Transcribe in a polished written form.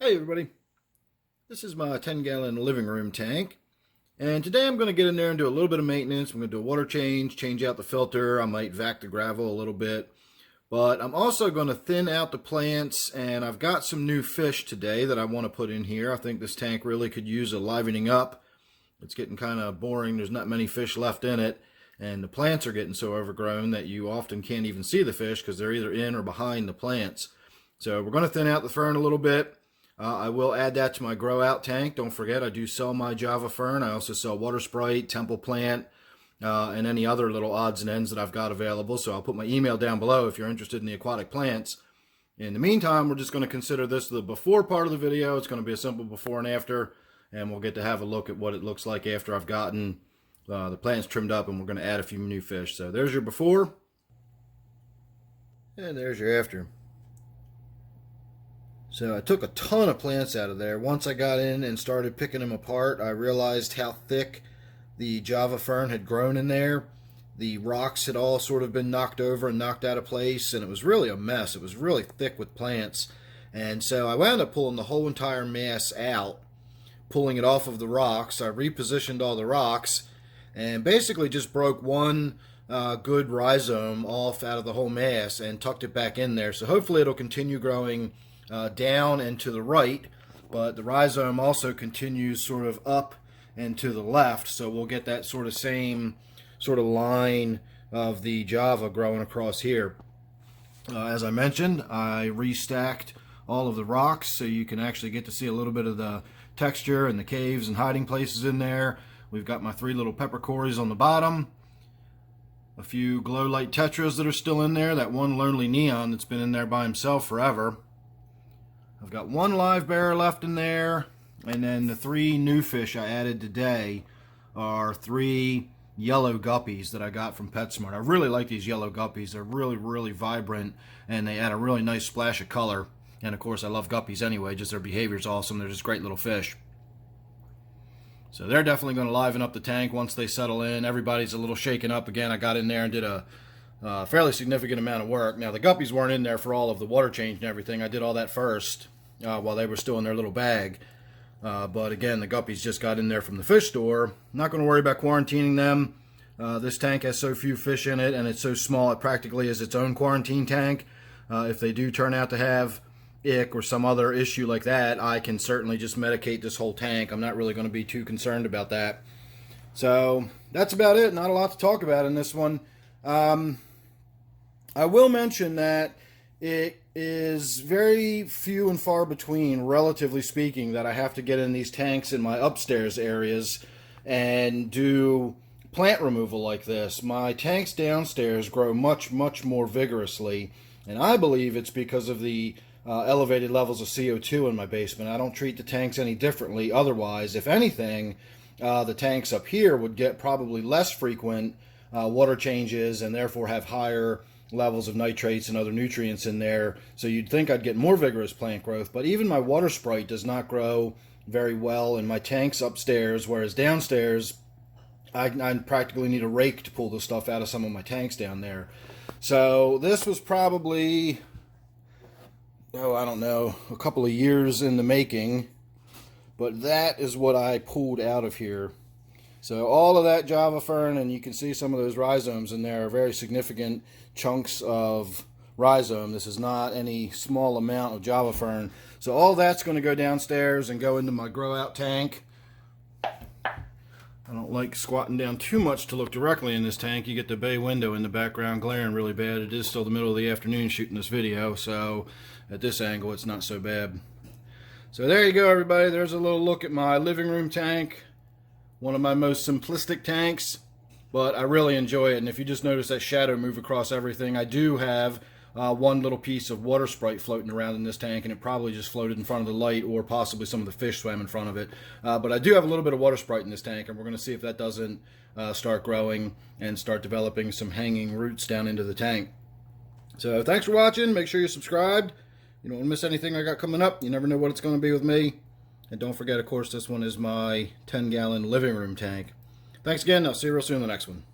Hey everybody, this is my 10-gallon living room tank, and today I'm going to get in there and do a little bit of maintenance. I'm going to do a water change out the filter. I might vac the gravel a little bit, but I'm also going to thin out the plants, and I've got some new fish today that I want to put in here. I think this tank really could use a livening up. It's getting kind of boring. There's not many fish left in it, and the plants are getting so overgrown that you often can't even see the fish because they're either in or behind the plants. So we're going to thin out the fern a little bit. I will add that to my grow out tank. Don't forget, I do sell my Java fern. I also sell water sprite, temple plant, and any other little odds and ends that I've got available. So I'll put my email down below if you're interested in the aquatic plants. In the meantime, we're just going to consider this the before part of the video. It's going to be a simple before and after, and we'll get to have a look at what it looks like after I've gotten the plants trimmed up, and we're going to add a few new fish. So there's your before, and there's your after. So I took a ton of plants out of there. Once I got in and started picking them apart, I realized how thick the Java fern had grown in there. The rocks had all sort of been knocked over and knocked out of place, and it was really a mess. It was really thick with plants. And so I wound up pulling the whole entire mass out, pulling it off of the rocks. I repositioned all the rocks and basically just broke one good rhizome off out of the whole mass and tucked it back in there. So hopefully it'll continue growing down and to the right, but the rhizome also continues sort of up and to the left, so we'll get that sort of same sort of line of the Java growing across here. As I mentioned, I restacked all of the rocks so you can actually get to see a little bit of the texture and the caves and hiding places in there. We've got my 3 little peppercorns on the bottom, a few glow light tetras that are still in there, that one lonely neon that's been in there by himself forever. I've got 1 live bearer left in there, and then the 3 new fish I added today are 3 yellow guppies that I got from PetSmart. I really like these yellow guppies. They're really, really vibrant, and they add a really nice splash of color. And of course, I love guppies anyway, just their behavior's awesome. They're just great little fish. So they're definitely going to liven up the tank once they settle in. Everybody's a little shaken up again. I got in there and did a fairly significant amount of work. Now, the guppies weren't in there for all of the water change and everything. I did all that first while they were still in their little bag. But again, the guppies just got in there from the fish store. Not going to worry about quarantining them. This tank has so few fish in it, and it's so small it practically is its own quarantine tank. If they do turn out to have ick or some other issue like that, I can certainly just medicate this whole tank. I'm not really going to be too concerned about that. So that's about it. Not a lot to talk about in this one. I will mention that it is very few and far between, relatively speaking, that I have to get in these tanks in my upstairs areas and do plant removal like this. My tanks downstairs grow much, much more vigorously, and I believe it's because of the elevated levels of CO2 in my basement. I don't treat the tanks any differently otherwise. If anything, the tanks up here would get probably less frequent water changes and therefore have higher levels of nitrates and other nutrients in there. So you'd think I'd get more vigorous plant growth, but even my water sprite does not grow very well in my tanks upstairs, whereas downstairs I practically need a rake to pull the stuff out of some of my tanks down there. So this was probably, I don't know, a couple of years in the making, but that is what I pulled out of here. So all of that Java fern, and you can see some of those rhizomes in there, are very significant chunks of rhizome. This is not any small amount of Java fern. So all that's going to go downstairs and go into my grow out tank. I don't like squatting down too much to look directly in this tank. You get the bay window in the background glaring really bad. It is still the middle of the afternoon shooting this video, so at this angle it's not so bad. So there you go, everybody. There's a little look at my living room tank. One of my most simplistic tanks, but I really enjoy it. And if you just notice that shadow move across everything, I do have one little piece of water sprite floating around in this tank, and it probably just floated in front of the light, or possibly some of the fish swam in front of it. But I do have a little bit of water sprite in this tank, and we're going to see if that doesn't start growing and start developing some hanging roots down into the tank. So thanks for watching. Make sure you're subscribed. You don't want to miss anything I got coming up. You never know what it's going to be with me. And don't forget, of course, this one is my 10-gallon living room tank. Thanks again. I'll see you real soon in the next one.